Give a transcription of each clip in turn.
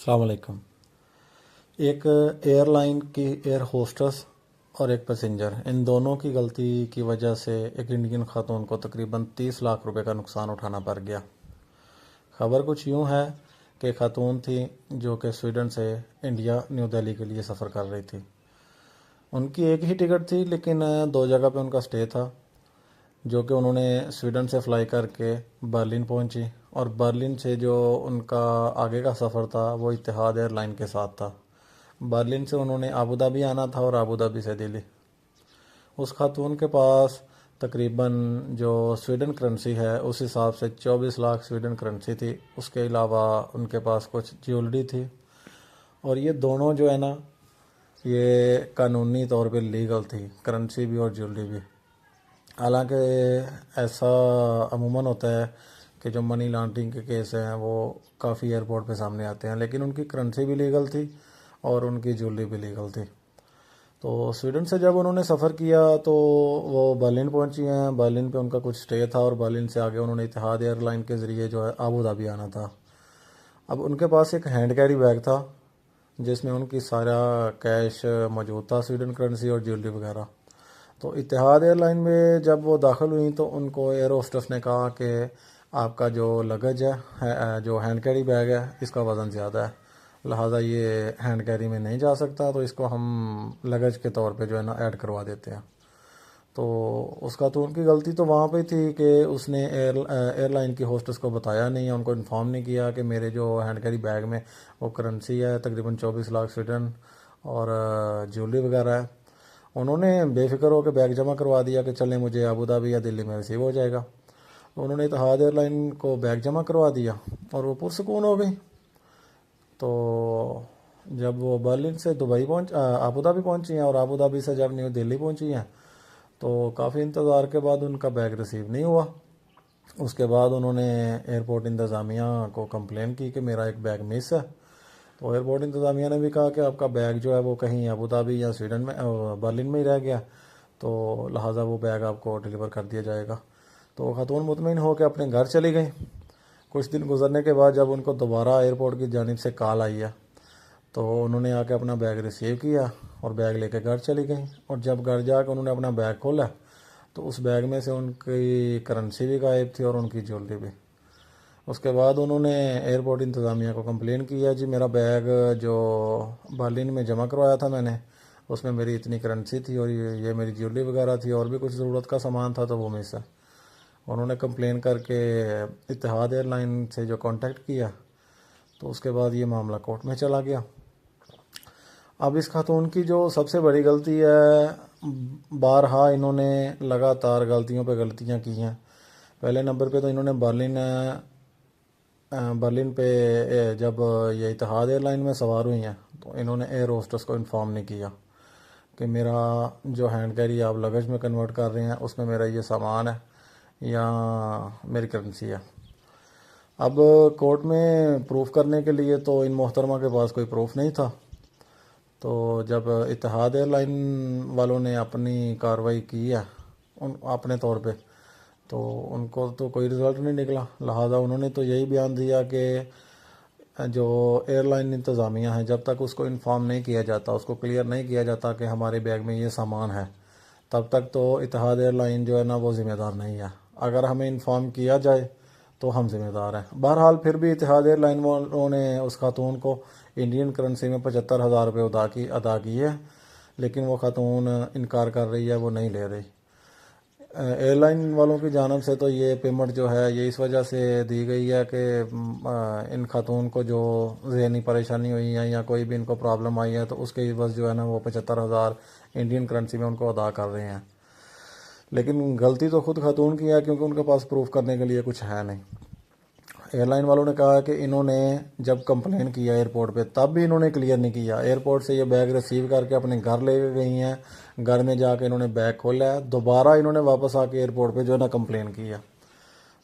अस्सलाम वालेकुम। एक एयरलाइन की एयर होस्टेस और एक पैसेंजर, इन दोनों की गलती की वजह से एक इंडियन खातून को तकरीबन 30 लाख रुपए का नुकसान उठाना पड़ गया। खबर कुछ यूं है कि खातून थी जो कि स्वीडन से इंडिया न्यू दिल्ली के लिए सफ़र कर रही थी। उनकी एक ही टिकट थी, लेकिन दो जगह पे उनका स्टे था। जो कि उन्होंने स्वीडन से फ़्लाई करके बर्लिन पहुंची, और बर्लिन से जो उनका आगे का सफ़र था वो इत्तेहाद एयरलाइन के साथ था। बर्लिन से उन्होंने अबू धाबी आना था और अबू धाबी से दिल्ली। उस खातून के पास तकरीबन जो स्वीडन करेंसी है उस हिसाब से 24 लाख स्वीडन करेंसी थी। उसके अलावा उनके पास कुछ ज्वेलरी थी, और ये दोनों जो है ना, ये कानूनी तौर पे लीगल थी, करेंसी भी और ज्वेलरी भी। हालांकि ऐसा अमूमन होता है कि जो मनी लॉन्ड्रिंग के केस हैं वो काफ़ी एयरपोर्ट पे सामने आते हैं, लेकिन उनकी करेंसी भी लीगल थी और उनकी ज्वेलरी भी लीगल थी। तो स्वीडन से जब उन्होंने सफ़र किया तो वो बर्लिन पहुंची हैं। बर्लिन पे उनका कुछ स्टे था, और बर्लिन से आगे उन्होंने इत्तेहाद एयरलाइन के ज़रिए जो है अबू धाबी आना था। अब उनके पास एक हैंड कैरी बैग था जिसमें उनकी सारा कैश मौजूद था, स्वीडन करेंसी और ज्वेलरी वगैरह। तो इत्तेहाद एयरलाइन में जब वो दाखिल हुई तो उनको एयर होस्टेस ने कहा कि आपका जो लगेज है, जो हैंड कैरी बैग है, इसका वज़न ज़्यादा है, लिहाजा ये हैंड कैरी में नहीं जा सकता, तो इसको हम लगेज के तौर पे जो है ना ऐड करवा देते हैं। तो उसका तो उनकी गलती तो वहाँ पे थी कि उसने एयरलाइन की होस्टेस को बताया नहीं है, उनको इन्फॉर्म नहीं किया कि मेरे जो हैंड कैरी बैग में वो करेंसी है तकरीबन 24 लाख स्वीडन और ज्वेलरी वगैरह है। उन्होंने बेफिक्र होकर बैग जमा करवा दिया कि चलें, मुझे अबू धाबी या दिल्ली में रिसीव हो जाएगा। तो उन्होंने इत्तेहाद एयरलाइन को बैग जमा करवा दिया और वो पुरसुकून हो गई। तो जब वो बर्लिन से दुबई अबू धाबी पहुंची हैं और अबू धाबी से जब न्यू दिल्ली पहुंची हैं तो काफ़ी इंतज़ार के बाद उनका बैग रिसीव नहीं हुआ। उसके बाद उन्होंने एयरपोर्ट इंतज़ामिया को कंप्लेन की कि मेरा एक बैग मिस है। तो एयरपोर्ट इंतज़ामिया ने भी कहा कि आपका बैग जो है वो कहीं अबू धाबी या स्वीडन में बर्लिन में ही रह गया, तो लिहाजा वो बैग आपको डिलीवर कर दिया जाएगा। तो खातून मुतमईन होकर अपने घर चली गई। कुछ दिन गुजरने के बाद जब उनको दोबारा एयरपोर्ट की जानिब से कॉल आई है तो उन्होंने आके अपना बैग रिसीव किया और बैग लेकर घर चली गई। और जब घर जाकर उन्होंने अपना बैग खोला तो उस बैग में से उनकी करेंसी भी गायब थी और उनकी ज्वेलरी भी। उसके बाद उन्होंने एयरपोर्ट इंतज़ामिया को कंप्लेन किया, जी मेरा बैग जो बर्लिन में जमा करवाया था मैंने, उसमें मेरी इतनी करेंसी थी और ये मेरी ज्वेलरी वगैरह थी और भी कुछ ज़रूरत का सामान था, तो वो मिस है। उन्होंने कंप्लेन करके इत्तेहाद एयरलाइन से जो कांटेक्ट किया तो उसके बाद ये मामला कोर्ट में चला गया। अब इस खातून की जो सबसे बड़ी गलती है, बारहा इन्होंने लगातार गलतियों पे गलतियां की हैं। पहले नंबर पे तो इन्होंने बर्लिन पे जब ये इत्तेहाद एयरलाइन में सवार हुई हैं तो इन्होंने एयर होस्टेस को इन्फॉर्म नहीं किया कि मेरा जो हैंड कैरी आप लगेज में कन्वर्ट कर रहे हैं उसमें मेरा ये सामान है या मेरी करेंसी है। अब कोर्ट में प्रूफ करने के लिए तो इन मोहतरमा के पास कोई प्रूफ नहीं था। तो जब इत्तेहाद एयरलाइन वालों ने अपनी कार्रवाई की है उन अपने तौर पे, तो उनको तो कोई रिज़ल्ट नहीं निकला। लिहाजा उन्होंने तो यही बयान दिया कि जो एयरलाइन इंतज़ामिया है, जब तक उसको इन्फॉर्म नहीं किया जाता, उसको क्लियर नहीं किया जाता कि हमारे बैग में ये सामान है, तब तक तो इत्तेहाद एयरलाइन जो है ना वो ज़िम्मेदार नहीं है। अगर हमें इन्फॉर्म किया जाए तो हम ज़िम्मेदार हैं। बहरहाल फिर भी इत्तेहाद एयरलाइन वालों ने उस खातून को इंडियन करेंसी में 75,000 रुपये अदा किए, लेकिन वो खातून इनकार कर रही है, वो नहीं ले रही। एयरलाइन वालों की जानब से तो ये पेमेंट जो है ये इस वजह से दी गई है कि इन खातून को जो ज़हनी परेशानी हुई है या कोई भी इनको प्रॉब्लम आई है तो उसके बस जो है ना वो 75,000 इंडियन करेंसी में उनको अदा कर रहे हैं। लेकिन गलती तो खुद खातून की है, क्योंकि उनके पास प्रूफ करने के लिए कुछ है नहीं। एयरलाइन वालों ने कहा कि इन्होंने जब कंप्लेन किया एयरपोर्ट पे तब भी इन्होंने क्लियर नहीं किया। एयरपोर्ट से ये बैग रिसीव करके अपने घर ले गई हैं, घर में जाके इन्होंने बैग खोला है, दोबारा इन्होंने वापस आके एयरपोर्ट पे जो है ना कंप्लेन किया।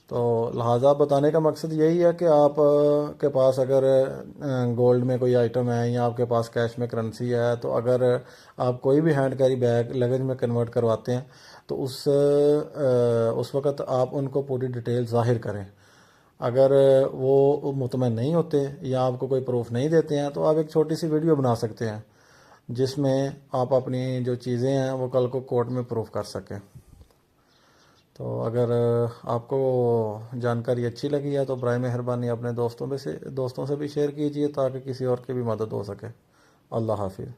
तो लिहाजा बताने का मकसद यही है कि आप के पास अगर गोल्ड में कोई आइटम है या आपके पास कैश में करेंसी है, तो अगर आप कोई भी हैंड कैरी बैग लगेज में कन्वर्ट करवाते हैं तो उस वक़्त आप उनको पूरी डिटेल ज़ाहिर करें। अगर वो मुतमईन नहीं होते या आपको कोई प्रूफ नहीं देते हैं तो आप एक छोटी सी वीडियो बना सकते हैं जिसमें आप अपनी जो चीज़ें हैं वो कल को कोर्ट में प्रूफ कर सकें। तो अगर आपको जानकारी अच्छी लगी है तो बराए मेहरबानी अपने दोस्तों से भी शेयर कीजिए ताकि किसी और की भी मदद हो सके। अल्लाह हाफिज़।